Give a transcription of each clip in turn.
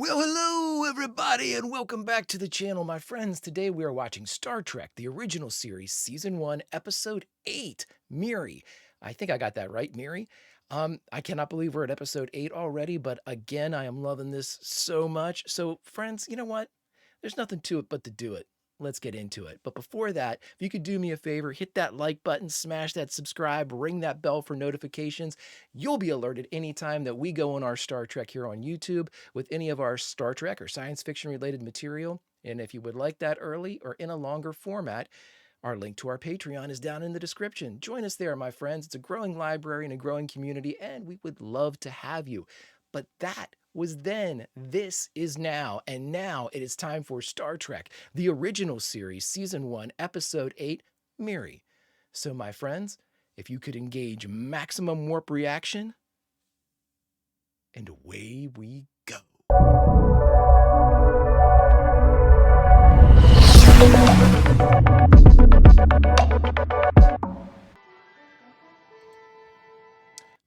Well, hello everybody and welcome back to the channel, my friends. Today we are watching Star Trek, the original series, Season 1, Episode 8, Miri. I think I got that right, Miri. I cannot believe we're at Episode 8 already, but again, I am loving this so much. So, friends, you know what? There's nothing to it but to do it. Let's get into it. But before that, if you could do me a favor, hit that like button, smash that subscribe, ring that bell for notifications. You'll be alerted anytime that we go on our Star Trek here on YouTube with any of our Star Trek or science fiction related material. And if you would like that early or in a longer format, our link to our Patreon is down in the description. Join us there, my friends. It's a growing library and a growing community, and we would love to have you. But that was then. This is now. And now it is time for Star Trek, the original series, Season 1, Episode 8, Miri. So, my friends, if you could engage maximum warp reaction, and away we go.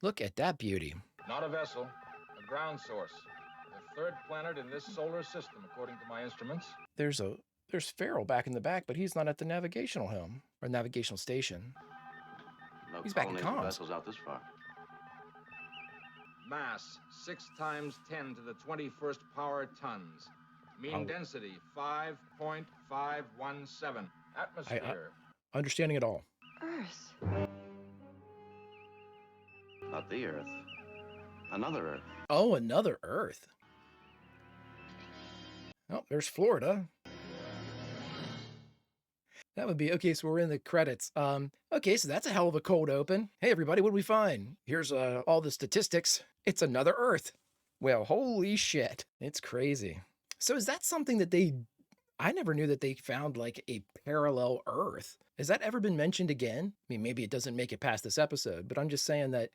Look at that beauty. Not a vessel, a ground source. The third planet in this solar system, according to my instruments. There's Farrell back in the back, but he's not at the navigational helm or navigational station. No He's back in colonies or comms. vessels out this far. Mass, 6 times 10 to the 21st power tons. Mean Oh. density, 5.517. Atmosphere. Understanding it all. Earth. Not the Earth. Another Earth. Oh, another Earth. Oh, there's Florida. That would be okay. So we're in the credits. Okay, so that's a hell of a cold open. Hey, everybody, what did we find? Here's all the statistics. It's another Earth. Well, holy shit, it's crazy. So is that something that I never knew that they found like a parallel Earth. Has that ever been mentioned again? I mean, maybe it doesn't make it past this episode, but I'm just saying that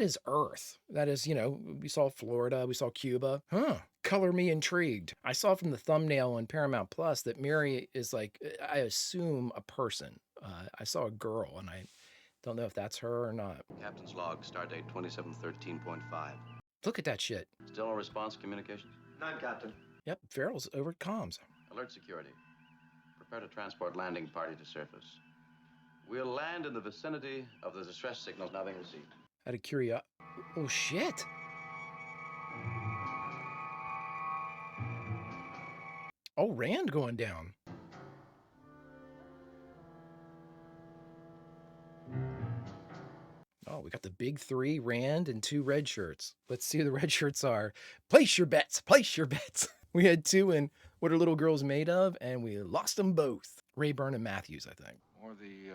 is Earth. That is, we saw Florida, we saw Cuba. Huh. Color me intrigued. I saw from the thumbnail on Paramount Plus that Miri is like, I assume a person. I saw a girl and I don't know if that's her or not. Captain's log, stardate 2713.5. Look at that shit. Still no response communications? None, Captain. Yep, Farrell's over at comms. Alert security. Prepare to transport landing party to surface. We'll land in the vicinity of the distress signals now being received. Out of curiosity. Oh, shit. Oh, Rand going down. Oh, we got the big three, Rand and 2 red shirts. Let's see who the red shirts are. Place your bets. Place your bets. We had 2 in What Are Little Girls Made Of, and we lost them both. Rayburn and Matthews, I think. Or the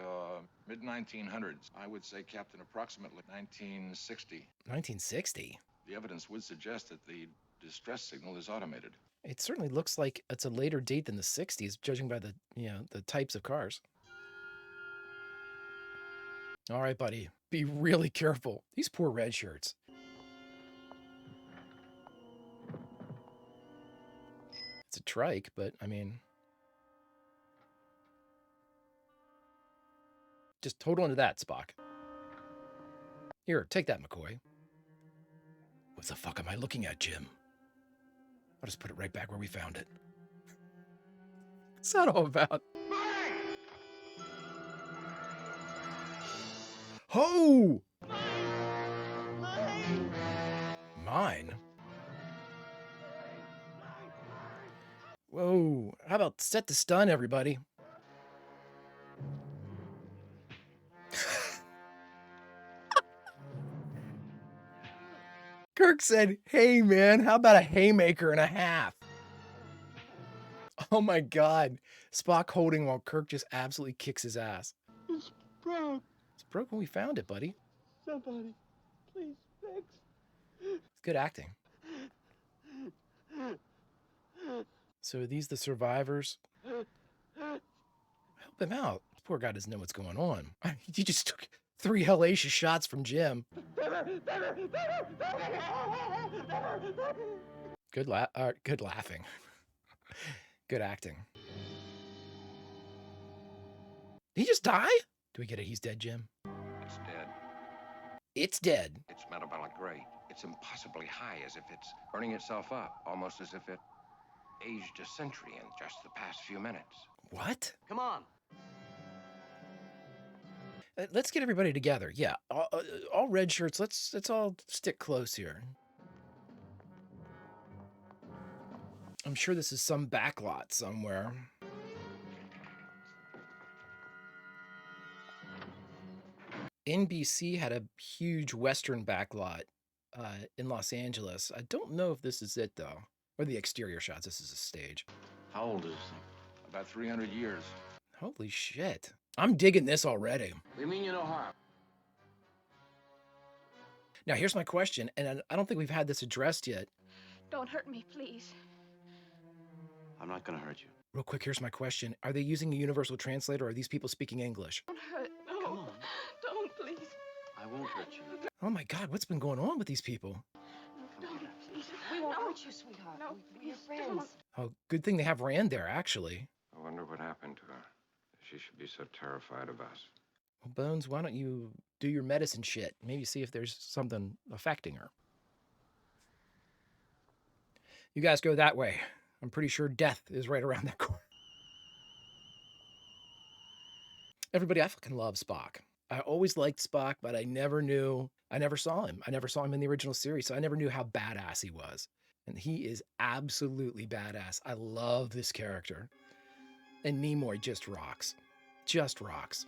mid-1900s. I would say, Captain, approximately 1960. 1960? The evidence would suggest that the distress signal is automated. It certainly looks like it's a later date than the 60s, judging by the types of cars. All right, buddy. Be really careful. These poor red shirts. It's a trike, but I mean, just hold on to that, Spock. Here, take that, McCoy. What the fuck am I looking at, Jim? I'll just put it right back where we found it. What's that all about? Oh! Mine? Whoa. How about set to stun, everybody? Kirk said, hey, man, how about a haymaker and a half? Oh, my God. Spock holding while Kirk just absolutely kicks his ass. It's broke. It's broke when we found it, buddy. Somebody, please fix. It's good acting. So are these the survivors? Help him out. This poor guy doesn't know what's going on. He just took 3 hellacious shots from Jim. Good laughing. Good acting. Did he just die? Do we get it? He's dead, Jim. It's dead. It's dead. It's metabolic gray. It's It's impossibly high, as if it's burning itself up, almost as if it aged a century in just the past few minutes. What? Come on. Let's get everybody together. Yeah, all red shirts. Let's all stick close here. I'm sure this is some backlot somewhere. NBC had a huge Western backlot in Los Angeles. I don't know if this is it though, or the exterior shots. This is a stage. How old is this thing? About 300 years. Holy shit! I'm digging this already. We mean you no harm. Now here's my question, and I don't think we've had this addressed yet. Don't hurt me, please. I'm not gonna hurt you. Real quick, here's my question. Are they using a universal translator or are these people speaking English? Don't hurt. No. Come on. Don't, please. I won't hurt you. Oh my God, what's been going on with these people? Don't, please. We won't No. hurt you, sweetheart. No, We're please friends. don't. Oh, good thing they have Rand there, actually. I wonder what happened to her. She should be so terrified of us. Well, Bones, why don't you do your medicine shit? Maybe see if there's something affecting her. You guys go that way. I'm pretty sure death is right around that corner. Everybody, I fucking love Spock. I always liked Spock, but I never saw him. I never saw him in the original series, so I never knew how badass he was. And he is absolutely badass. I love this character. And Nimoy just rocks. Just rocks.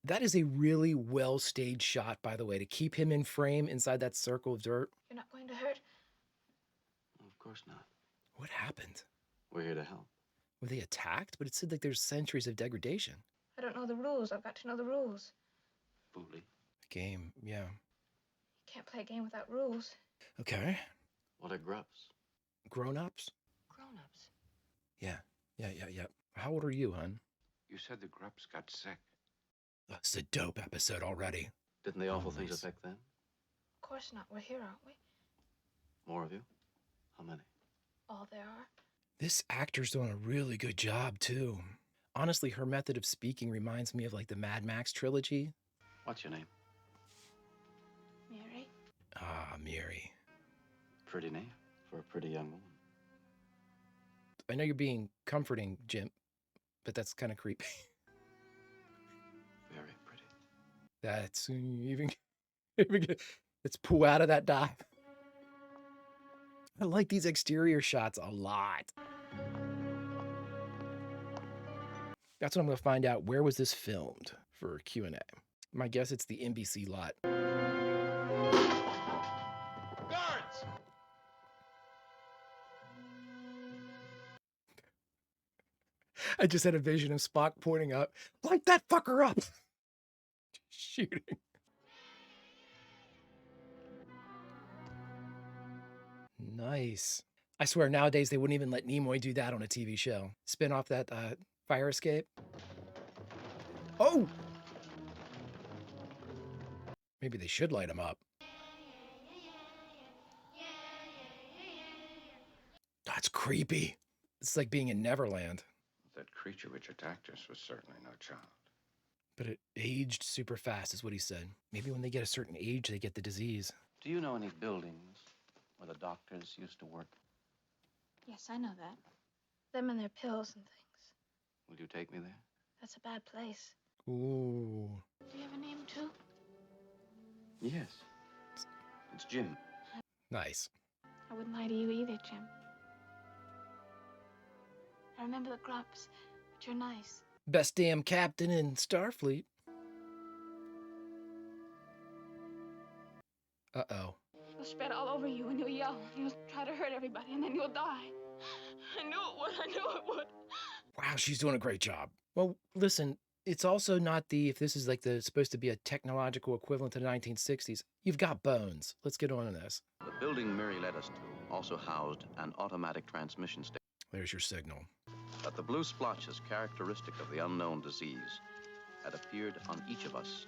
That is a really well-staged shot, by the way, to keep him in frame inside that circle of dirt. You're not going to hurt? Of course not. What happened? We're here to help. Were they attacked? But it said like there's centuries of degradation. I don't know the rules. I've got to know the rules. Bully. Game, yeah. You can't play a game without rules. Okay. What are grubs? Grown-ups? Grown-ups. Yeah. How old are you, hun? You said the grubs got sick. That's a dope episode already. Didn't the awful things Nice. affect them? Of course not. We're here, aren't we? More of you? How many? All there are. This actor's doing a really good job, too. Honestly, her method of speaking reminds me of like the Mad Max trilogy. What's your name? Miri. Ah, Miri. Pretty name for a pretty young woman. I know you're being comforting, Jim, but that's kind of creepy. Very pretty. That's let's pull out of that dive. I like these exterior shots a lot. That's what I'm going to find out. Where was this filmed for Q&A? My guess it's the NBC lot. Guards! I just had a vision of Spock pointing up. Light that fucker up! Shooting. Nice. I swear nowadays they wouldn't even let Nimoy do that on a TV show. Spin off that fire escape. Oh! Maybe they should light him up. That's creepy. It's like being in Neverland. That creature which attacked us was certainly no child. But it aged super fast is what he said. Maybe when they get a certain age, they get the disease. Do you know any buildings where the doctors used to work? Yes, I know that. Them and their pills and things. Will you take me there? That's a bad place. Ooh. Do you have a name, too? Yes. It's Jim. Nice. I wouldn't lie to you either, Jim. I remember the grubs, but you're nice. Best damn captain in Starfleet. Uh-oh. You'll spread all over you and you'll yell. You'll try to hurt everybody and then you'll die. I knew it would. I knew it would. Wow, she's doing a great job. Well, listen, it's also not if this is like supposed to be a technological equivalent to the 1960s, you've got Bones. Let's get on to this. The building Miri led us to also housed an automatic transmission station. There's your signal. But the blue splotches characteristic of the unknown disease had appeared on each of us,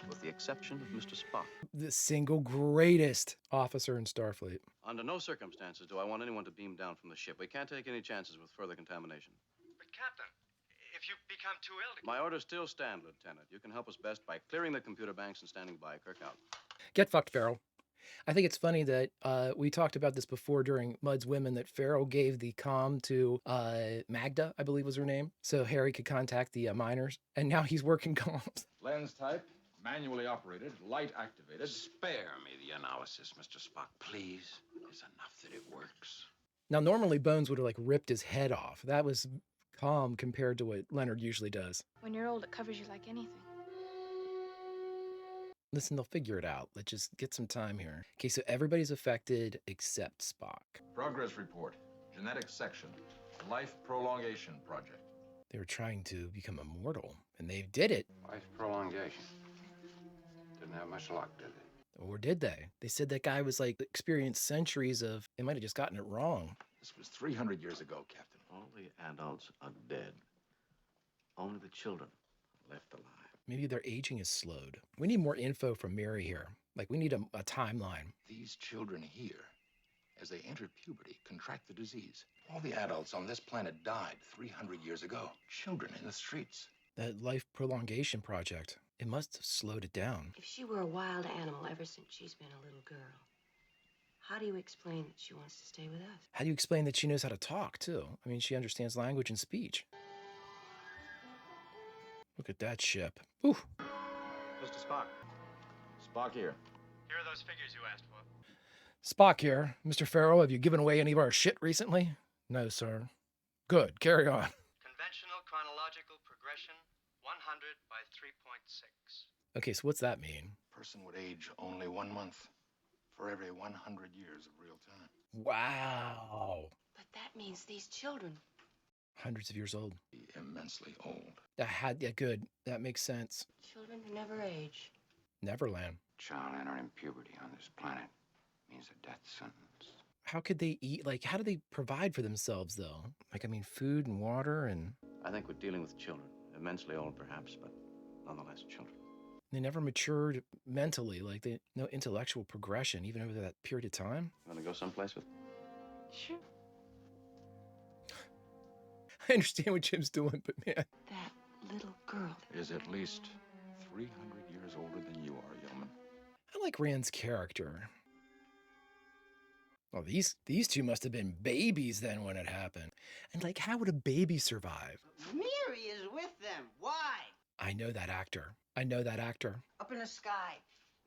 with the exception of Mr. Spock. The single greatest officer in Starfleet. Under no circumstances do I want anyone to beam down from the ship. We can't take any chances with further contamination. But, Captain, if you become too ill to... My orders still stand, Lieutenant. You can help us best by clearing the computer banks and standing by. Kirk out. Get fucked, Farrell. I think it's funny that we talked about this before during Mud's Women, that Farrell gave the comm to Magda, I believe was her name, so Harry could contact the miners, and now he's working comms. Lens type, manually operated, light activated. Spare me the analysis, Mr. Spock, please. It's enough that it works. Now, normally Bones would have like ripped his head off. That was calm compared to what Leonard usually does. When you're old, it covers you like anything. Listen, they'll figure it out. Let's just get some time here. Okay, so everybody's affected except Spock. Progress report. Genetic section. Life prolongation project. They were trying to become immortal, and they did it. Life prolongation. Didn't have much luck, did they? Or did they? They said that guy was like experienced centuries of, they might have just gotten it wrong. This was 300 years ago, Captain. All the adults are dead. Only the children are left alive. Maybe their aging is slowed. We need more info from Miri here. Like, we need a timeline. These children here, as they enter puberty, contract the disease. All the adults on this planet died 300 years ago. Children in the streets. That life prolongation project, it must have slowed it down. If she were a wild animal ever since she's been a little girl, how do you explain that she wants to stay with us? How do you explain that she knows how to talk, too? I mean, she understands language and speech. Look at that ship. Whew. Mr. Spock. Spock here. Here are those figures you asked for. Spock here. Mr. Farrell, have you given away any of our shit recently? No, sir. Good. Carry on. Conventional chronological progression, 100 by 3.6. Okay, so what's that mean? Person would age only 1 month for every 100 years of real time. Wow. But that means these children... Hundreds of years old. Be immensely old. Yeah, good. That makes sense. Children who never age. Neverland. Child entering puberty on this planet means a death sentence. How could they eat? Like, how do they provide for themselves, though? Like, I mean, food and water and... I think we're dealing with children. Immensely old, perhaps, but nonetheless children. They never matured mentally. Like, no intellectual progression, even over that period of time. You want to go someplace with? Sure. I understand what Jim's doing, but man. That little girl. Is at least 300 years older than you are, Yeoman. I like Rand's character. Oh, these two must have been babies then when it happened. And like, how would a baby survive? Miri is with them. Why? I know that actor. I know that actor. Up in the sky.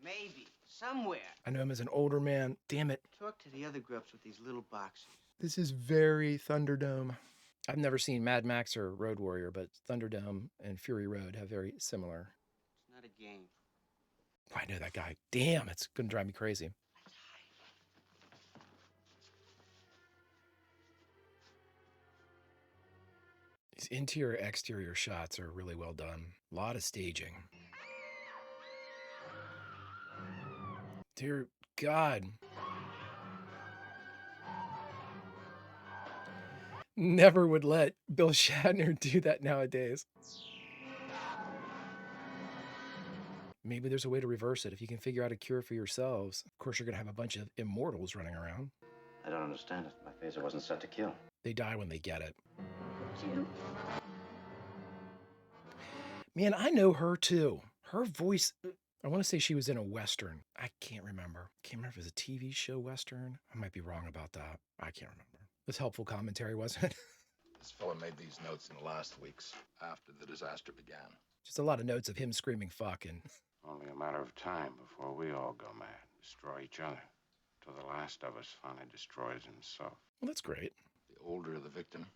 Maybe. Somewhere. I know him as an older man. Damn it. Talk to the other grubs with these little boxes. This is very Thunderdome. I've never seen Mad Max or Road Warrior, but Thunderdome and Fury Road have very similar. It's not a game. Oh, I know that guy. Damn, it's gonna drive me crazy. These interior exterior shots are really well done. A lot of staging. Dear God. Never would let Bill Shatner do that nowadays. Maybe there's a way to reverse it. If you can figure out a cure for yourselves, of course, you're going to have a bunch of immortals running around. I don't understand it. My phaser wasn't set to kill. They die when they get it. Man, I know her too. Her voice, I want to say she was in a Western. I can't remember. Can't remember if it was a TV show Western. I might be wrong about that. I can't remember. It was helpful commentary, wasn't it? This fellow made these notes in the last weeks, after the disaster began. Just a lot of notes of him screaming fuck and... Only a matter of time before we all go mad, destroy each other, till the last of us finally destroys himself. Well, that's great. The older the victim,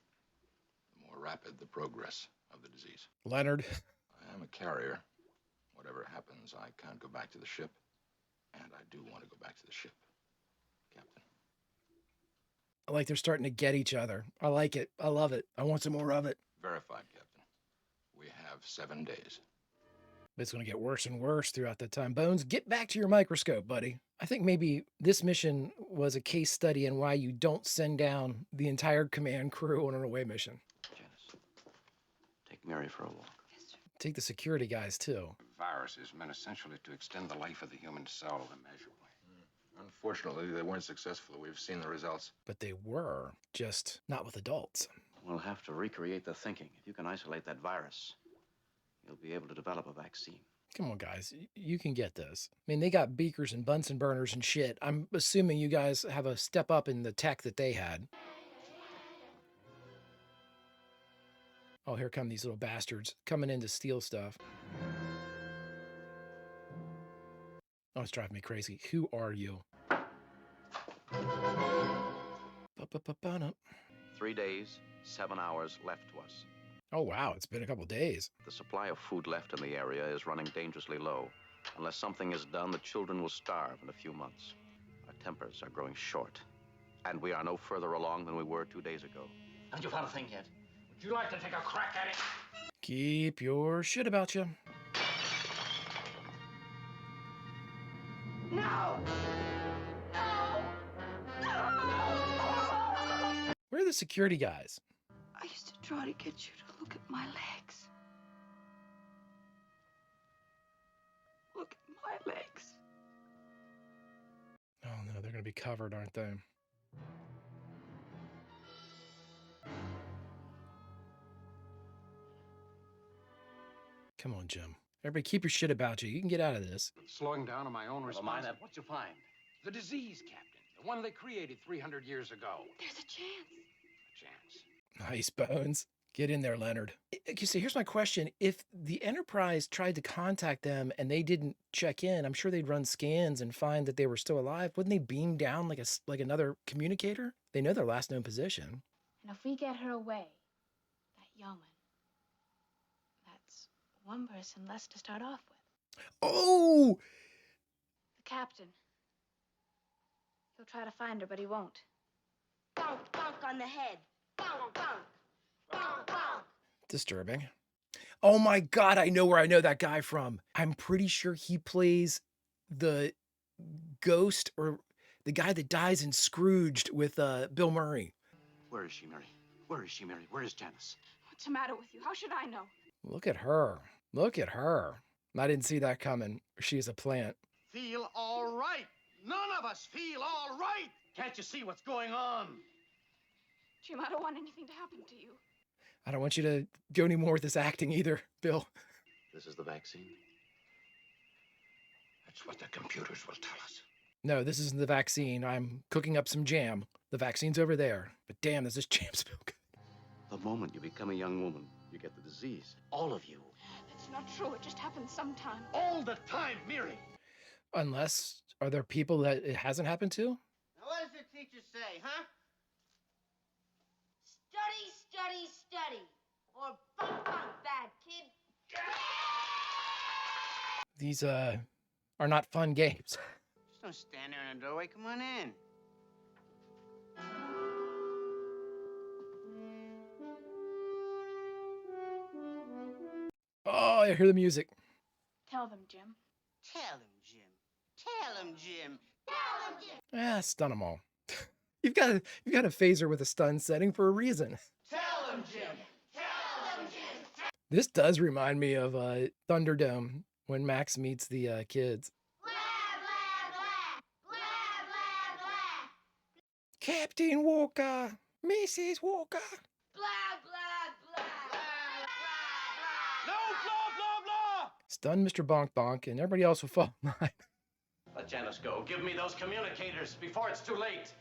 the more rapid the progress of the disease. Leonard. I am a carrier. Whatever happens, I can't go back to the ship. And I do want to go back to the ship, Captain. I like they're starting to get each other. I like it. I love it. I want some more of it. Verified, Captain. We have 7 days. It's going to get worse and worse throughout that time. Bones, get back to your microscope, buddy. I think maybe this mission was a case study in why you don't send down the entire command crew on an away mission. Janice, take Miri for a walk. Yes, sir. Take the security guys, too. Viruses meant essentially to extend the life of the human cell immeasurably. Unfortunately, they weren't successful. We've seen the results. But they were, just not with adults. We'll have to recreate the thinking. If you can isolate that virus, you'll be able to develop a vaccine. Come on, guys. You can get this. I mean, they got beakers and Bunsen burners and shit. I'm assuming you guys have a step up in the tech that they had. Oh, here come these little bastards coming in to steal stuff. Oh, it's driving me crazy. Who are you? 3 days, 7 hours left to us. Oh, wow. It's been a couple days. The supply of food left in the area is running dangerously low. Unless something is done, the children will starve in a few months. Our tempers are growing short. And we are no further along than we were 2 days ago. Haven't you found a thing yet? Would you like to take a crack at it? Keep your shit about you. No! No! Where are the security guys? I used to try to get you to look at my legs. Look at my legs. Oh, no. They're going to be covered, aren't they? Come on, Jim. Everybody keep your shit about you. You can get out of this. Slowing down on my own Never mind that. responsibility. What you find? The disease, Captain. The one they created 300 years ago. There's a chance. Chance. Nice, Bones. Get in there, Leonard. You see, here's my question. If the Enterprise tried to contact them and they didn't check in, I'm sure they'd run scans and find that they were still alive. Wouldn't they beam down like another communicator? They know their last known position. And if we get her away, that yeoman, that's one person less to start off with. Oh! The captain. He'll try to find her, but he won't. Bonk, bonk on the head. Bonk, bonk. Bonk, bonk. Disturbing. Oh my God, I know where I know that guy from. I'm pretty sure he plays the ghost or the guy that dies in Scrooged with Bill Murray. Where is she, Mary? Where is she, Mary? Where is Janice? What's the matter with you? How should I know? Look at her. Look at her. I didn't see that coming. She's a plant. Feel all right. None of us feel all right. Can't you see what's going on? Jim, I don't want anything to happen to you. I don't want you to go any more with this acting either, Bill. This is the vaccine? That's what the computers will tell us. No, this isn't the vaccine. I'm cooking up some jam. The vaccine's over there. But damn, does this jam smell good. The moment you become a young woman, you get the disease. All of you. That's not true. It just happens sometime. All the time, Miri. Unless, are there people that it hasn't happened to? Now, what does the teacher say, huh? Study, study, study. Or bunk, bunk, bad kid. These, are not fun games. Just don't stand there in the doorway. Come on in. Oh, I hear the music. Tell them, Jim. Tell him, Jim. Tell him, Jim. Tell him, Jim. Stun them all. You've got a phaser with a stun setting for a reason. Tell him, Jim. Tell him, Jim. This does remind me of Thunderdome when Max meets the kids. Blah, blah, blah. Blah, blah, blah. Captain Walker, Mrs. Walker. Blah, blah, blah. No, blah, blah, blah. Stun Mr. Bonk Bonk, and everybody else will fall in line. Let Janice go. Give me those communicators before it's too late.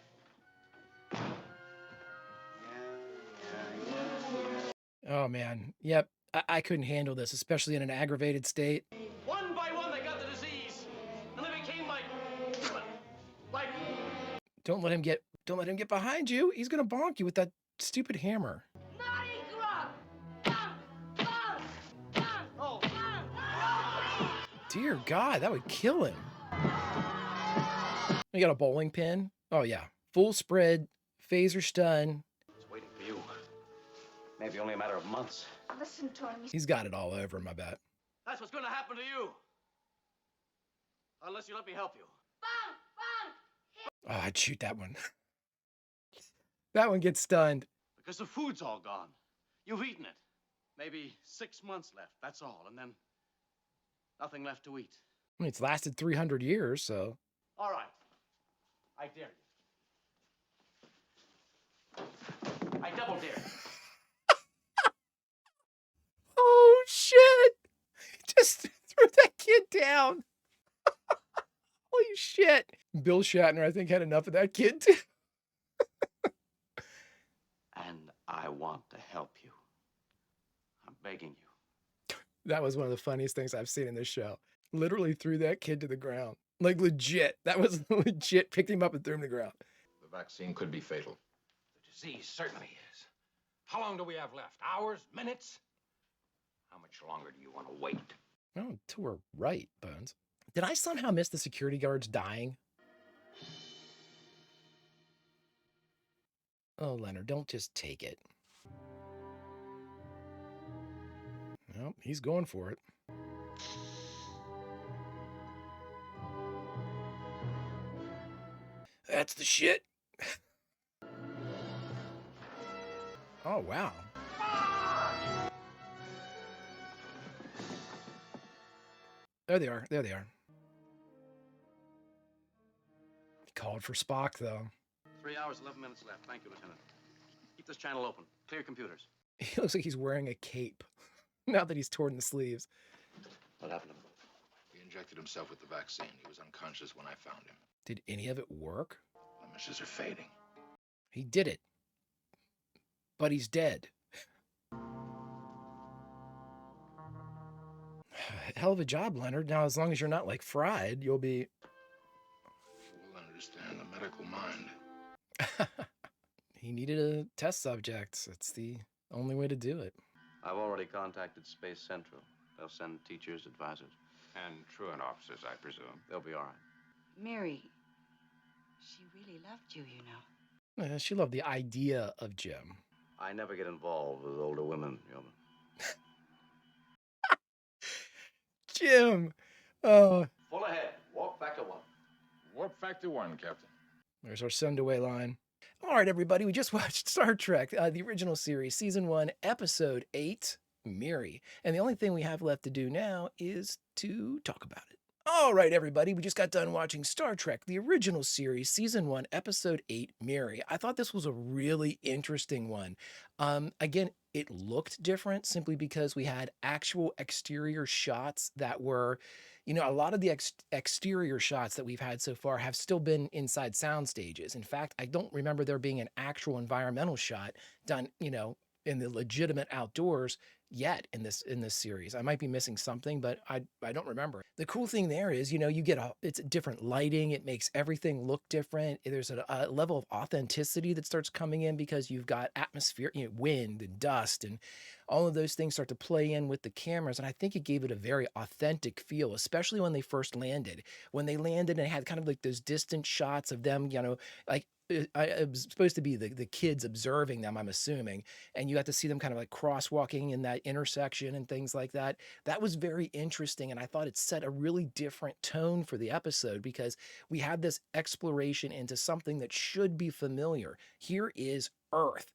Oh man, yep. I couldn't handle this, especially in an aggravated state. One by one, they got the disease, and they became like. Don't let him get behind you. He's gonna bonk you with that stupid hammer. Naughty grub. Bunk, bunk, bunk, bunk. Dear God, that would kill him. You got a bowling pin? Oh yeah, full spread, phaser stun. It's waiting for you. Maybe only a matter of months. Listen to him. He's got it all over him, I bet. That's what's going to happen to you. Unless you let me help you. Bunk, bunk. Oh, I'd shoot that one. That one gets stunned. Because the food's all gone. You've eaten it. Maybe 6 months left, that's all. And then nothing left to eat. I mean, it's lasted 300 years, so. All right. I dare you. I double dare you. down. Holy shit. Bill Shatner, I think, had enough of that kid too. And I want to help you. I'm begging you. That was one of the funniest things I've seen in this show. Literally threw that kid to the ground. Like legit. That was legit. Picked him up and threw him to the ground. The vaccine could be fatal. The disease certainly is. How long do we have left? Hours? Minutes? How much longer do you want to wait? Oh, until we're right, Bones. Did I somehow miss the security guards dying? Oh, Leonard, don't just take it. Well, he's going for it. That's the shit. Oh, wow. There they are. There they are. He called for Spock, though. 3 hours, 11 minutes left. Thank you, Lieutenant. Keep this channel open. Clear computers. He looks like he's wearing a cape. Now that he's torn the sleeves. What happened to him? He injected himself with the vaccine. He was unconscious when I found him. Did any of it work? Blemishes are fading. He did it. But he's dead. Hell of a job, Leonard. Now, as long as you're not like fried, you'll be... You will understand the medical mind. He needed a test subject. It's the only way to do it. I've already contacted Space Central. They'll send teachers, advisors. And truant officers, I presume. They'll be all right. Miri, she really loved you, you know. She loved the idea of Jim. I never get involved with older women, Yeoman. Jim! Oh. Full ahead. Warp factor 1. Warp factor 1, Captain. There's our send away line. All right, everybody, we just watched Star Trek, the original series, Season 1, Episode 8, Miri. And the only thing we have left to do now is to talk about it. All right, everybody, we just got done watching Star Trek, the original series, Season 1, Episode 8, Miri. I thought this was a really interesting one. Again, it looked different simply because we had actual exterior shots that were, you know, a lot of the exterior shots that we've had so far have still been inside sound stages. In fact, I don't remember there being an actual environmental shot done, you know, in the legitimate outdoors yet in this series. I might be missing something, but I don't remember. The cool thing there is, you know, you get it's different lighting. It makes everything look different. There's a level of authenticity that starts coming in because you've got atmosphere, you know, wind and dust, and all of those things start to play in with the cameras. And I think it gave it a very authentic feel, especially when they first landed. When they landed and had kind of like those distant shots of them, you know, like it was supposed to be the kids observing them, I'm assuming, and you got to see them kind of like crosswalking in that intersection and things like that. That was very interesting, and I thought it set a really different tone for the episode because we had this exploration into something that should be familiar. Here is Earth,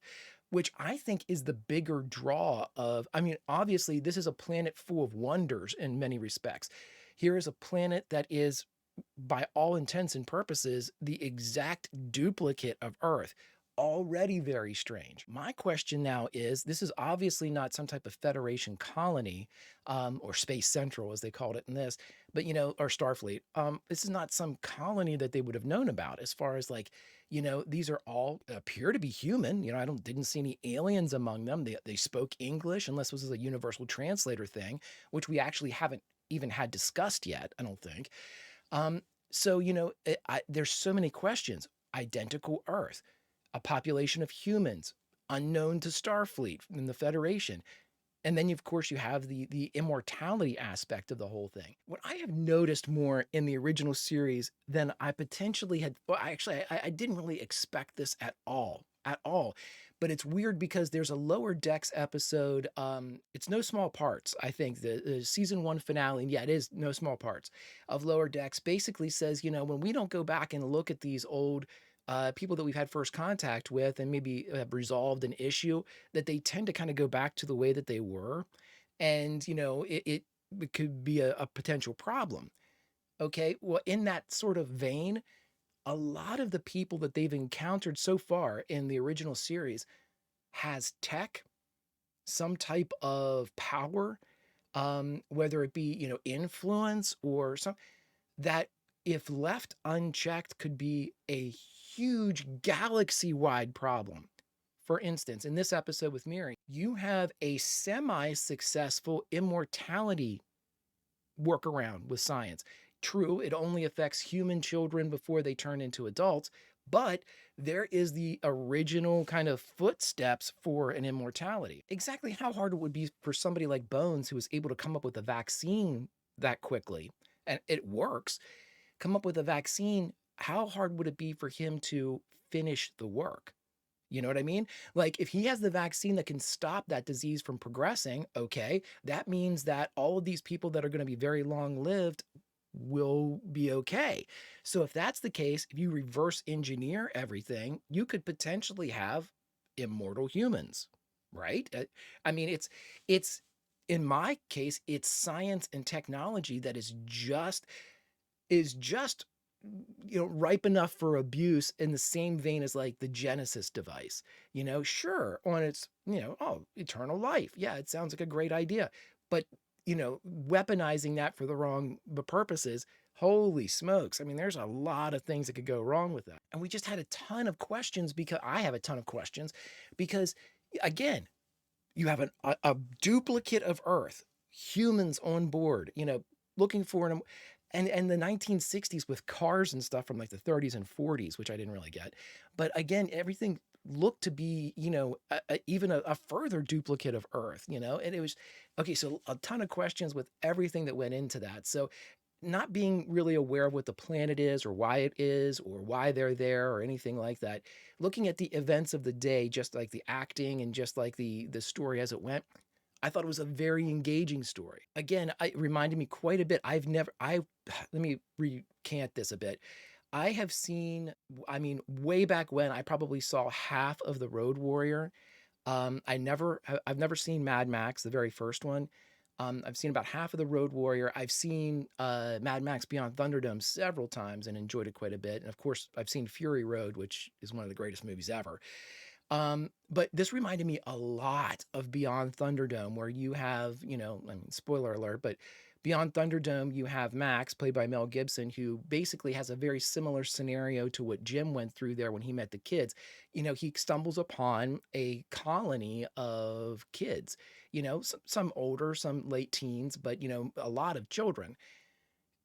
which I think is the bigger draw of, I mean, obviously this is a planet full of wonders in many respects. Here is a planet that is, by all intents and purposes, the exact duplicate of Earth. Already very strange. My question now is, this is obviously not some type of Federation colony, or Space Central as they called it in this, but, you know, or Starfleet. This is not some colony that they would have known about as far as like, you know, these are all appear to be human. You know, I didn't see any aliens among them. They spoke English, unless this is a universal translator thing, which we actually haven't even had discussed yet, I don't think. So, you know, there's so many questions. Identical Earth, a population of humans, unknown to Starfleet and the Federation. And then, of course, you have the immortality aspect of the whole thing. What I have noticed more in the original series than I potentially had, well, I didn't really expect this at all. But it's weird because there's a Lower Decks episode. It's No Small Parts, I think, the season 1 finale. And yeah, it is No Small Parts of Lower Decks. Basically says, you know, when we don't go back and look at these old people that we've had first contact with and maybe have resolved an issue, that they tend to kind of go back to the way that they were. And, you know, it could be a potential problem. Okay, well, in that sort of vein, a lot of the people that they've encountered so far in the original series has tech, some type of power, whether it be, influence or some that if left unchecked could be a huge galaxy-wide problem. For instance, in this episode with Miri, you have a semi-successful immortality workaround with science. True, it only affects human children before they turn into adults, but there is the original kind of footsteps for an immortality. Exactly how hard it would be for somebody like Bones, who was able to come up with a vaccine that quickly, and it works, come up with a vaccine, how hard would it be for him to finish the work? You know what I mean? Like, if he has the vaccine that can stop that disease from progressing, okay, that means that all of these people that are going to be very long lived will be okay. So, if that's the case, if you reverse engineer everything, you could potentially have immortal humans, right? I mean, it's, in my case, it's science and technology that is just ripe enough for abuse in the same vein as like the Genesis device. Sure, on its, oh, eternal life. Yeah, it sounds like a great idea. But, weaponizing that for the wrong purposes, holy smokes. I mean, there's a lot of things that could go wrong with that. And we just had a ton of questions, because I have a ton of questions because, again, you have a duplicate of Earth, humans on board, looking for an, and the 1960s with cars and stuff from like the 30s and 40s, which I didn't really get. But again, everything looked to be, even a further duplicate of Earth, and it was okay. So a ton of questions with everything that went into that. So not being really aware of what the planet is or why it is or why they're there or anything like that, looking at the events of the day, just like the acting and just like the story as it went, I thought it was a very engaging story. Again, it reminded me quite a bit. Let me recant this a bit. I have seen, I mean, way back when, I probably saw half of the Road Warrior. I've never seen Mad Max, the very first one. I've seen about half of the Road Warrior. I've seen Mad Max Beyond Thunderdome several times and enjoyed it quite a bit. And of course, I've seen Fury Road, which is one of the greatest movies ever. But this reminded me a lot of Beyond Thunderdome, where you have, I mean, spoiler alert, but Beyond Thunderdome, you have Max, played by Mel Gibson, who basically has a very similar scenario to what Jim went through there when he met the kids. He stumbles upon a colony of kids, some older, some late teens, but, a lot of children.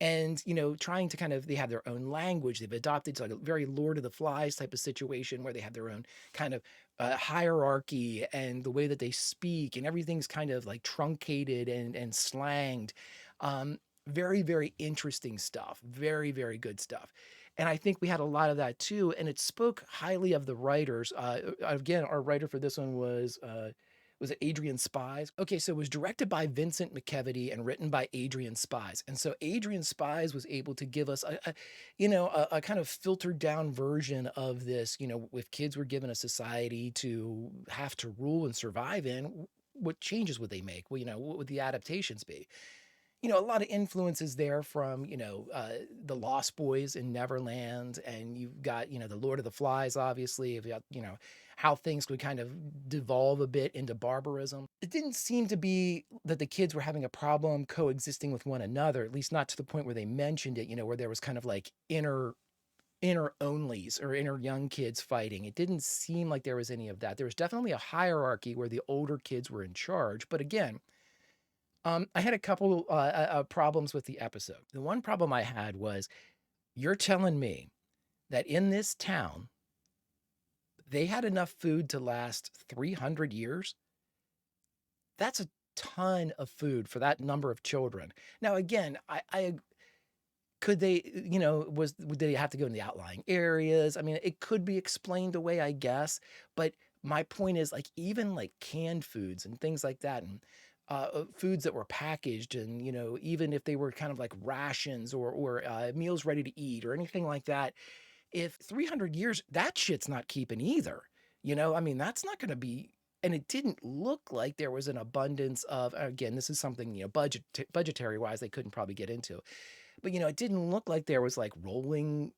And, trying to kind of, they have their own language. They've adopted like a very Lord of the Flies type of situation where they have their own kind of hierarchy, and the way that they speak and everything's kind of like truncated and slanged. Very, very interesting stuff. Very, very good stuff. And I think we had a lot of that too. And it spoke highly of the writers. Again, our writer for this one was it Adrian Spies? Okay, so it was directed by Vincent McKevity and written by Adrian Spies. And so Adrian Spies was able to give us a kind of filtered down version of this, if kids were given a society to have to rule and survive in, what changes would they make? Well, what would the adaptations be? A lot of influences there from, the Lost Boys in Neverland, and you've got, the Lord of the Flies, obviously. You've got, how things could kind of devolve a bit into barbarism. It didn't seem to be that the kids were having a problem coexisting with one another, at least not to the point where they mentioned it, where there was kind of like inner onlys or inner young kids fighting. It didn't seem like there was any of that. There was definitely a hierarchy where the older kids were in charge. But again, I had a couple problems with the episode. The one problem I had was, you're telling me that in this town, they had enough food to last 300 years? That's a ton of food for that number of children. Now, again, I could they, did they have to go in the outlying areas? I mean, it could be explained away, I guess. But my point is, like, even like canned foods and things like that, and foods that were packaged, and even if they were kind of like rations or meals ready to eat or anything like that, if 300 years, that shit's not keeping either. I mean, that's not going to be. And it didn't look like there was an abundance of, again, this is something, budgetary wise, they couldn't probably get into. But, it didn't look like there was like rolling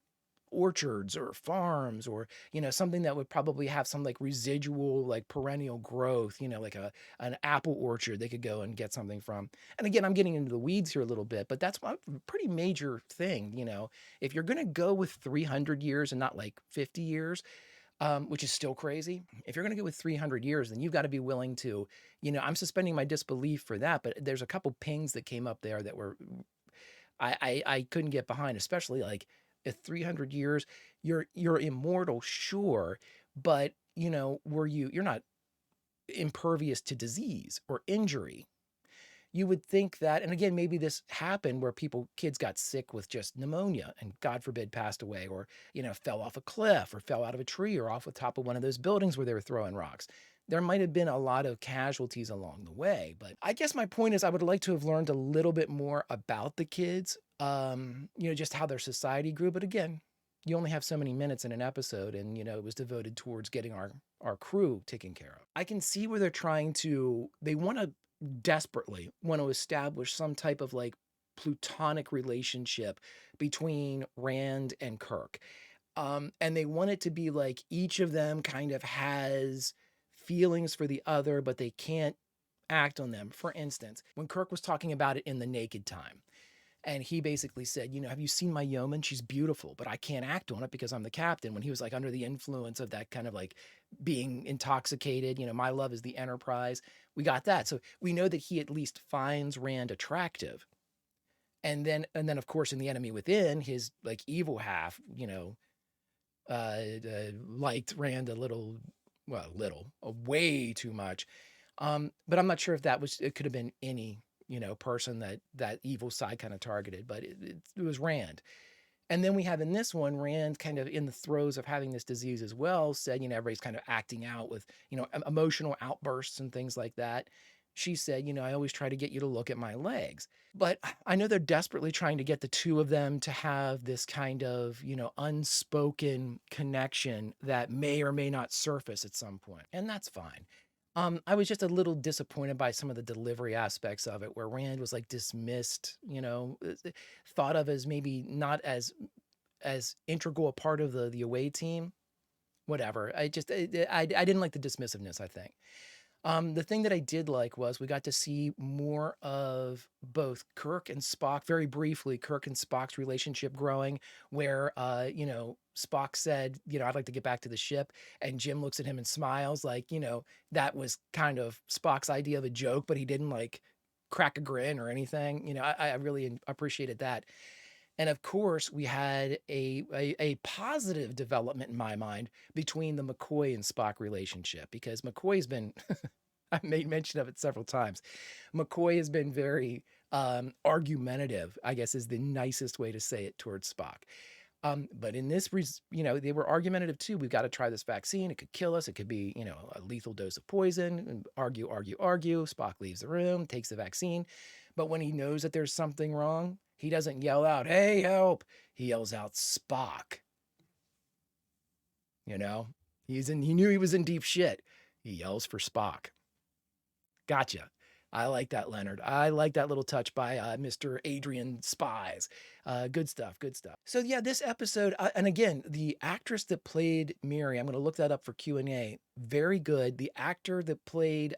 orchards or farms, or something that would probably have some like residual like perennial growth, like an apple orchard they could go and get something from. And again, I'm getting into the weeds here a little bit, but that's a pretty major thing. If you're going to go with 300 years and not like 50 years, which is still crazy. If you're going to go with 300 years, then you've got to be willing to, I'm suspending my disbelief for that, but there's a couple pings that came up there that were, I couldn't get behind, especially like at 300 years, you're immortal, sure, but you're not impervious to disease or injury. You would think that, and again, maybe this happened where kids got sick with just pneumonia and God forbid passed away, or, fell off a cliff or fell out of a tree or off the top of one of those buildings where they were throwing rocks. There might have been a lot of casualties along the way, but I guess my point is I would like to have learned a little bit more about the kids, just how their society grew. But again, you only have so many minutes in an episode, and, it was devoted towards getting our crew taken care of. I can see where they desperately want to establish some type of like plutonic relationship between Rand and Kirk. And they want it to be like each of them kind of has feelings for the other, but they can't act on them. For instance, when Kirk was talking about it in The Naked Time, and he basically said, have you seen my yeoman? She's beautiful, but I can't act on it because I'm the captain. When he was like under the influence of that kind of like being intoxicated, my love is the Enterprise. We got that. So we know that he at least finds Rand attractive. And then of course, in The Enemy Within, his like evil half, liked Rand way too much. But I'm not sure if it could have been any person that evil side kind of targeted, but it was Rand. And then we have in this one, Rand kind of in the throes of having this disease as well, said, everybody's kind of acting out with, emotional outbursts and things like that. She said, I always try to get you to look at my legs. But I know they're desperately trying to get the two of them to have this kind of, unspoken connection that may or may not surface at some point. And that's fine. I was just a little disappointed by some of the delivery aspects of it, where Rand was like dismissed, thought of as maybe not as integral a part of the away team. Whatever. I didn't like the dismissiveness, I think. The thing that I did like was we got to see more of both Kirk and Spock, very briefly, Kirk and Spock's relationship growing, where, Spock said, I'd like to get back to the ship. And Jim looks at him and smiles like, that was kind of Spock's idea of a joke, but he didn't like crack a grin or anything. I really appreciated that. And of course, we had a positive development in my mind between the McCoy and Spock relationship, because McCoy's been, I made mention of it several times. McCoy has been very argumentative, I guess is the nicest way to say it, towards Spock. But in this, they were argumentative too. We've got to try this vaccine. It could kill us. It could be, a lethal dose of poison. And argue. Spock leaves the room, takes the vaccine. But when he knows that there's something wrong, he doesn't yell out, "Hey, help." He yells out, "Spock." He knew he was in deep shit. He yells for Spock. Gotcha. I like that, Leonard. I like that little touch by Mr. Adrian Spies. Good stuff. Good stuff. So yeah, this episode, and again, the actress that played Miri, I'm going to look that up for Q&A. Very good. The actor that played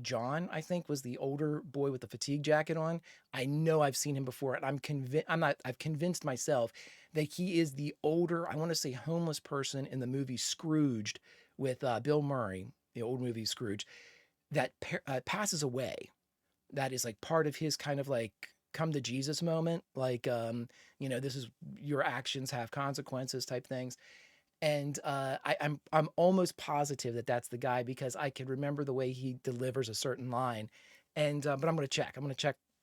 John, I think, was the older boy with the fatigue jacket on. I know I've seen him before, and I've convinced myself that he is the older, I want to say homeless person in the movie Scrooged with Bill Murray, the old movie Scrooge, that passes away. That is like part of his kind of like come to Jesus moment. Like, this is your actions have consequences type things. And I'm almost positive that that's the guy, because I can remember the way he delivers a certain line. And, but I'm going to check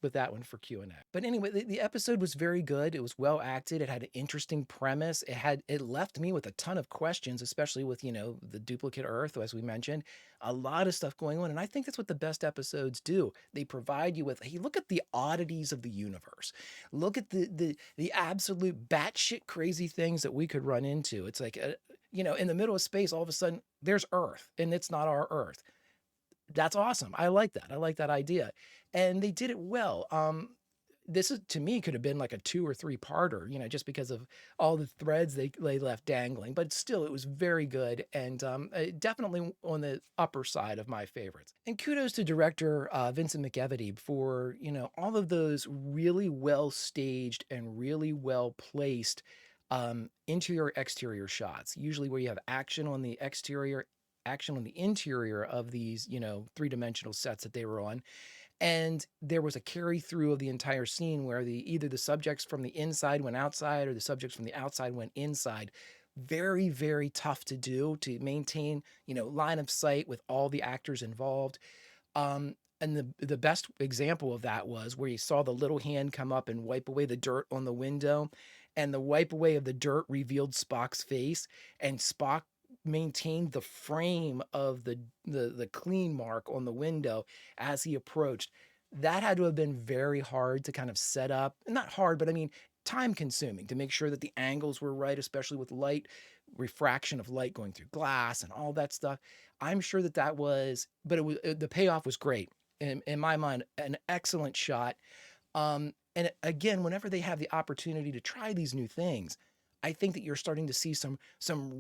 with that one for Q&A. But anyway, the episode was very good. It was well acted. It had an interesting premise. It left me with a ton of questions, especially with, the duplicate Earth, as we mentioned, a lot of stuff going on. And I think that's what the best episodes do. They provide you with, hey, look at the oddities of the universe. Look at the absolute batshit crazy things that we could run into. It's like, in the middle of space, all of a sudden there's Earth, and it's not our Earth. That's awesome. I like that. I like that idea. And they did it well. this is, to me, could have been like a 2 or 3-parter, just because of all the threads they left dangling. But still, it was very good, and definitely on the upper side of my favorites. And kudos to director Vincent McEvity for, all of those really well staged and really well placed interior exterior shots, usually where you have action on the exterior, action on the interior of these, 3-dimensional sets that they were on. And there was a carry through of the entire scene where either the subjects from the inside went outside or the subjects from the outside went inside. Very, very tough to do, to maintain, line of sight with all the actors involved. And the best example of that was where you saw the little hand come up and wipe away the dirt on the window, and the wipe away of the dirt revealed Spock's face, and Spock maintained the frame of the clean mark on the window as he approached. That had to have been very hard to kind of set up. Not hard, but I mean, time consuming to make sure that the angles were right, especially with light, refraction of light going through glass and all that stuff. I'm sure that was, but the payoff was great. In my mind, an excellent shot. And again, whenever they have the opportunity to try these new things, I think that you're starting to see some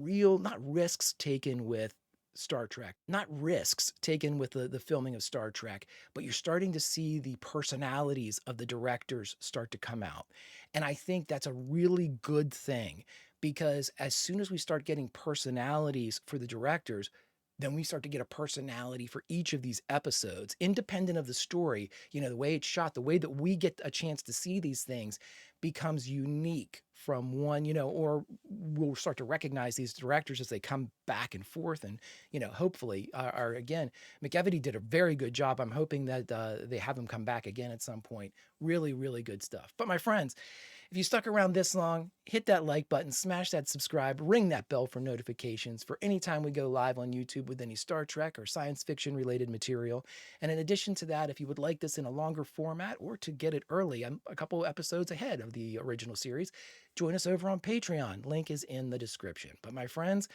real, not risks taken with Star Trek, not risks taken with the filming of Star Trek, but you're starting to see the personalities of the directors start to come out. And I think that's a really good thing, because as soon as we start getting personalities for the directors, then we start to get a personality for each of these episodes, independent of the story. The way it's shot, the way that we get a chance to see these things becomes unique from one, or we'll start to recognize these directors as they come back and forth. And, hopefully, are again, McEvity did a very good job. I'm hoping that they have him come back again at some point. Really, really good stuff. But my friends, if you stuck around this long, hit that like button, smash that subscribe, ring that bell for notifications for any time we go live on YouTube with any Star Trek or science fiction related material. And in addition to that, if you would like this in a longer format or to get it early, I'm a couple episodes ahead of the original series, join us over on Patreon. Link is in the description. But my friends,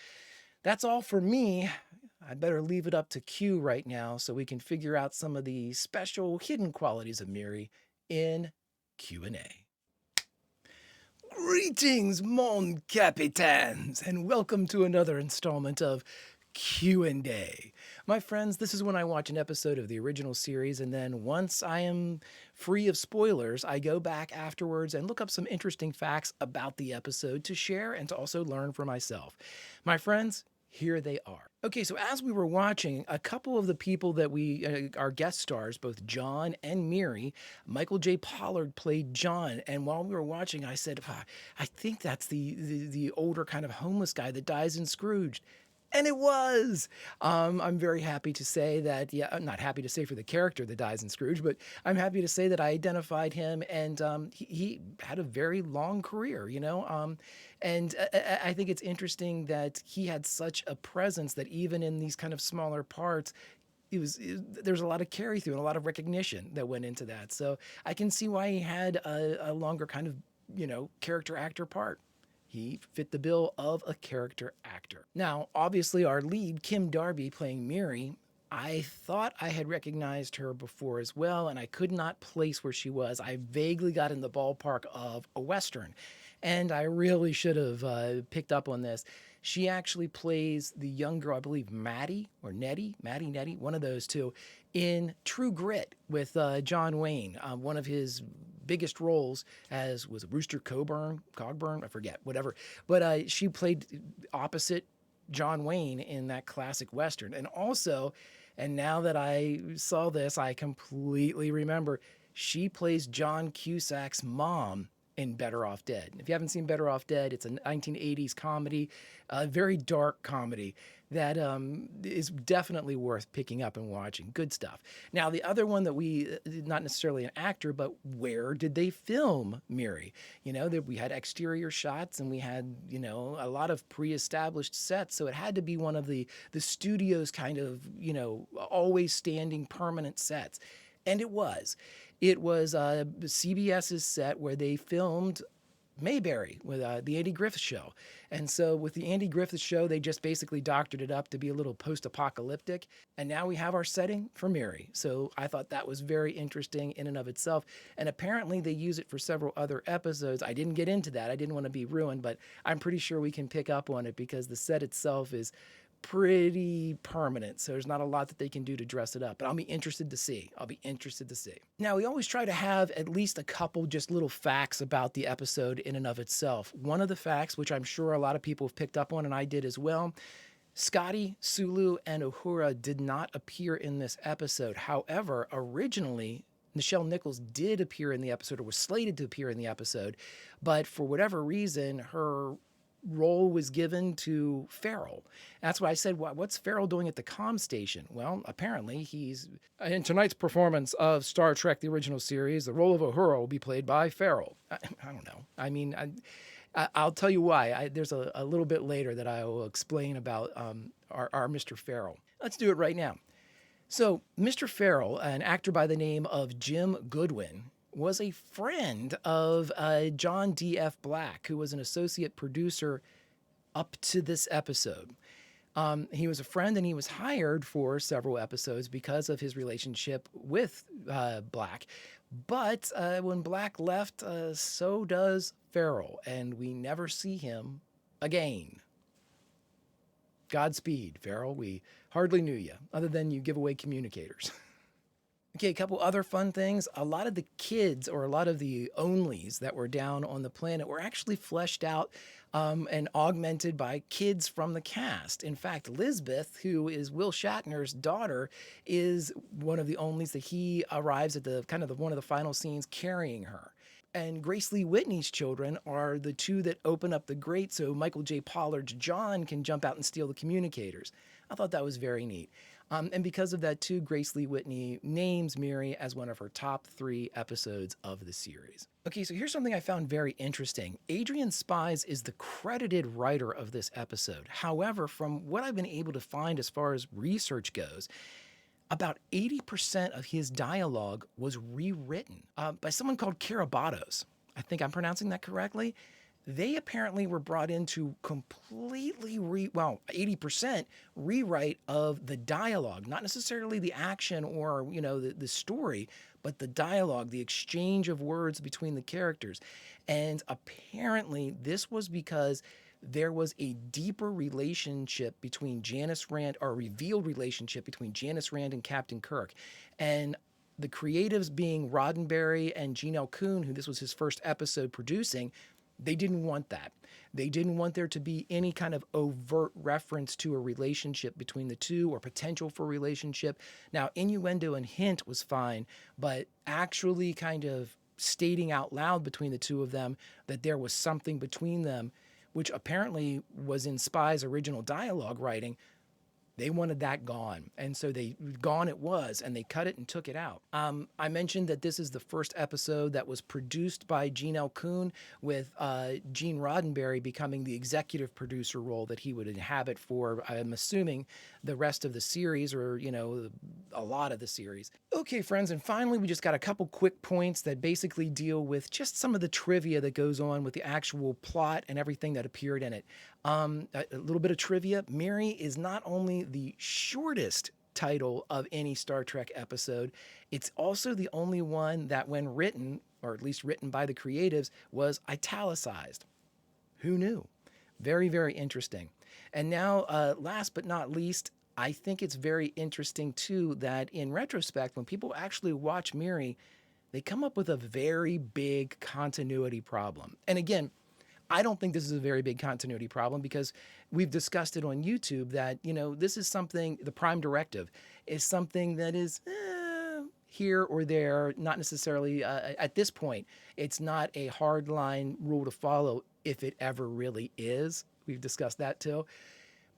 that's all for me. I better leave it up to Q right now so we can figure out some of the special hidden qualities of Miri in Q&A. Greetings, mon capitaines, and welcome to another installment of Q&A. My friends, this is when I watch an episode of the original series, and then once I am free of spoilers, I go back afterwards and look up some interesting facts about the episode to share and to also learn for myself. My friends, here they are. Okay, so as we were watching, a couple of the people that our guest stars, both John and Miri, Michael J. Pollard played John. And while we were watching, I said, I think that's the older kind of homeless guy that dies in Scrooged. And it was. I'm very happy to say that, I'm not happy to say for the character that dies in Scrooge, but I'm happy to say that I identified him, and he had a very long career, and I think it's interesting that he had such a presence that even in these kind of smaller parts, there's a lot of carry through and a lot of recognition that went into that. So I can see why he had a longer kind of, character actor part. He fit the bill of a character actor. Now, obviously, our lead, Kim Darby, playing Miri, I thought I had recognized her before as well, and I could not place where she was. I vaguely got in the ballpark of a Western, and I really should have picked up on this. She actually plays the young girl, I believe Maddie or Nettie, one of those two, in True Grit with John Wayne. One of his biggest roles was Rooster Cogburn, I forget, whatever. But she played opposite John Wayne in that classic Western. And also, and now that I saw this, I completely remember, she plays John Cusack's mom in Better Off Dead. If you haven't seen Better Off Dead, it's a 1980s comedy, a very dark comedy that is definitely worth picking up and watching. Good stuff. Now, the other one that not necessarily an actor, but where did they film Miri? We had exterior shots and we had, a lot of pre-established sets. So it had to be one of the studio's kind of, always standing permanent sets. And it was. It was CBS's set where they filmed Mayberry with the Andy Griffith Show. And so with the Andy Griffith Show, they just basically doctored it up to be a little post-apocalyptic. And now we have our setting for Miri. So I thought that was very interesting in and of itself. And apparently they use it for several other episodes. I didn't get into that. I didn't want to be ruined, but I'm pretty sure we can pick up on it because the set itself is pretty permanent. So there's not a lot that they can do to dress it up, but I'll be interested to see. Now, we always try to have at least a couple just little facts about the episode in and of itself. One of the facts, which I'm sure a lot of people have picked up on, and I did as well, Scotty, Sulu, and Uhura did not appear in this episode. However, originally, Nichelle Nichols did appear in the episode, or was slated to appear in the episode, but for whatever reason, her role was given to Farrell. That's why I said, what's Farrell doing at the comm station? Well, apparently he's... In tonight's performance of Star Trek, the original series, the role of Uhura will be played by Farrell. I don't know. I mean, I'll tell you why. There's a little bit later that I will explain about our Mr. Farrell. Let's do it right now. So, Mr. Farrell, an actor by the name of Jim Goodwin, was a friend of John D.F. Black, who was an associate producer up to this episode. He was a friend and he was hired for several episodes because of his relationship with Black. But when Black left, so does Farrell, and we never see him again. Godspeed, Farrell. We hardly knew you, other than you give away communicators. Okay, a couple other fun things. A lot of the kids, or a lot of the onlys that were down on the planet, were actually fleshed out and augmented by kids from the cast. In fact, Lisbeth, who is Will Shatner's daughter, is one of the onlys that he arrives at the one of the final scenes carrying her. And Grace Lee Whitney's children are the two that open up the grate so Michael J. Pollard's John can jump out and steal the communicators. I thought that was very neat. And because of that, too, Grace Lee Whitney names Miri as one of her top 3 episodes of the series. Okay, so here's something I found very interesting. Adrian Spies is the credited writer of this episode. However, from what I've been able to find as far as research goes, about 80% of his dialogue was rewritten by someone called Karabatos. I think I'm pronouncing that correctly. They apparently were brought in to completely 80% rewrite of the dialogue, not necessarily the action or, the story, but the dialogue, the exchange of words between the characters. And apparently this was because there was a deeper relationship between Janice Rand, or a revealed relationship between Janice Rand and Captain Kirk. And the creatives being Roddenberry and Gene L. Kuhn, who this was his first episode producing, they didn't want that. They didn't want there to be any kind of overt reference to a relationship between the two or potential for a relationship. Now, innuendo and hint was fine, but actually kind of stating out loud between the two of them that there was something between them, which apparently was in Spy's original dialogue writing, they wanted that gone. And so gone it was, and they cut it and took it out. I mentioned that this is the first episode that was produced by Gene L. Kuhn, with Gene Roddenberry becoming the executive producer role that he would inhabit for, I'm assuming, the rest of the series, or, a lot of the series. Okay, friends, and finally, we just got a couple quick points that basically deal with just some of the trivia that goes on with the actual plot and everything that appeared in it. A little bit of trivia. Miri is not only the shortest title of any Star Trek episode, it's also the only one that, when written, or at least written by the creatives, was italicized. Who knew? Very, very interesting. And now, last but not least, I think it's very interesting, too, that in retrospect, when people actually watch Miri, they come up with a very big continuity problem. And again, I don't think this is a very big continuity problem, because we've discussed it on YouTube that, this is something, the Prime Directive is something that is here or there, not necessarily, at this point, it's not a hard line rule to follow if it ever really is. We've discussed that too.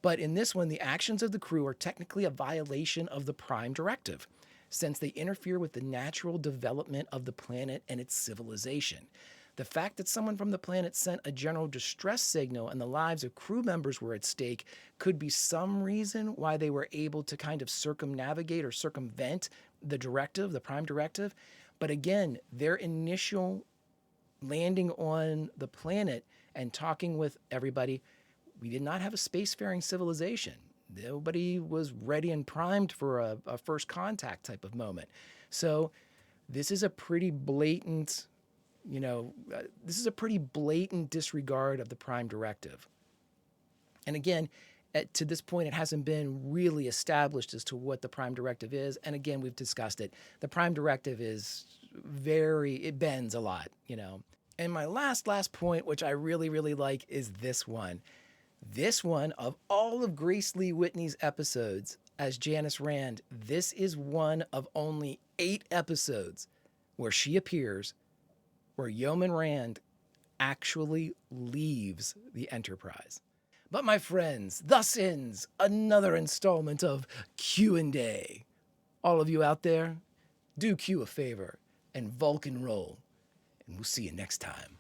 But in this one, the actions of the crew are technically a violation of the Prime Directive, since they interfere with the natural development of the planet and its civilization. The fact that someone from the planet sent a general distress signal and the lives of crew members were at stake could be some reason why they were able to kind of circumnavigate or circumvent the directive, the Prime Directive. But again, their initial landing on the planet and talking with everybody, we did not have a spacefaring civilization. Nobody was ready and primed for a first contact type of moment. So this is a pretty blatant, this is a pretty blatant disregard of the Prime Directive. And again, to this point, it hasn't been really established as to what the Prime Directive is. And again, we've discussed it. The Prime Directive is it bends a lot, And my last point, which I really, really like, is this one. This one, of all of Grace Lee Whitney's episodes as Janice Rand, this is one of only 8 episodes where she appears, where Yeoman Rand actually leaves the Enterprise. But my friends, thus ends another installment of Q&A. All of you out there, do Q a favor and Vulcan roll, and we'll see you next time.